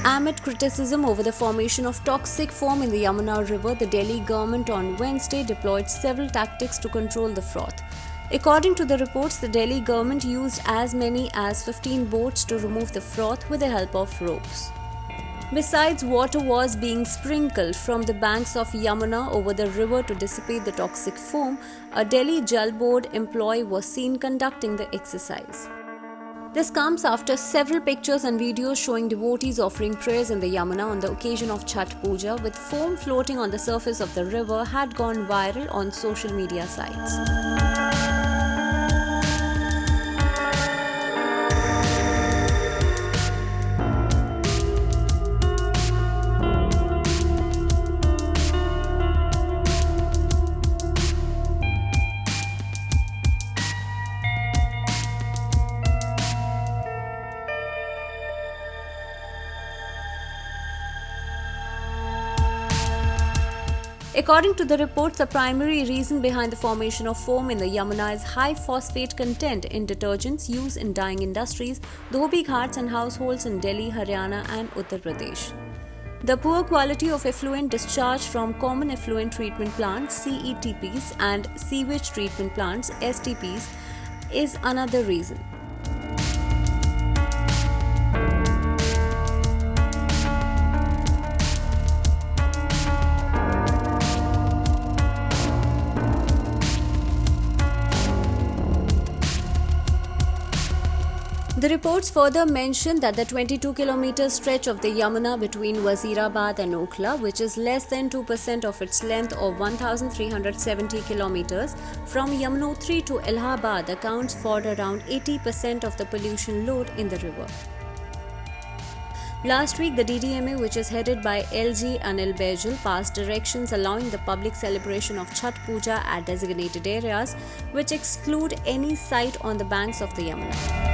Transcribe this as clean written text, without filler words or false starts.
Amid criticism over the formation of toxic foam in the Yamuna River, the Delhi government on Wednesday deployed several tactics to control the froth. According to the reports, the Delhi government used as many as 15 boats to remove the froth with the help of ropes. Besides, water was being sprinkled from the banks of Yamuna over the river to dissipate the toxic foam. A Delhi Jal Board employee was seen conducting the exercise. This comes after several pictures and videos showing devotees offering prayers in the Yamuna on the occasion of Chhath Puja, with foam floating on the surface of the river, had gone viral on social media sites. According to the reports, the primary reason behind the formation of foam in the Yamuna is high phosphate content in detergents used in dyeing industries, dhobi ghats and households in Delhi, Haryana and Uttar Pradesh. The poor quality of effluent discharged from common effluent treatment plants (CETPs) and sewage treatment plants (STPs) is another reason. The reports further mention that the 22-kilometer stretch of the Yamuna between Wazirabad and Okhla, which is less than 2% of its length of 1,370 kilometers from Yamunotri to Allahabad, accounts for around 80% of the pollution load in the river. Last week, the DDMA, which is headed by LG Anil Baijal, passed directions allowing the public celebration of Chhath Puja at designated areas, which exclude any site on the banks of the Yamuna.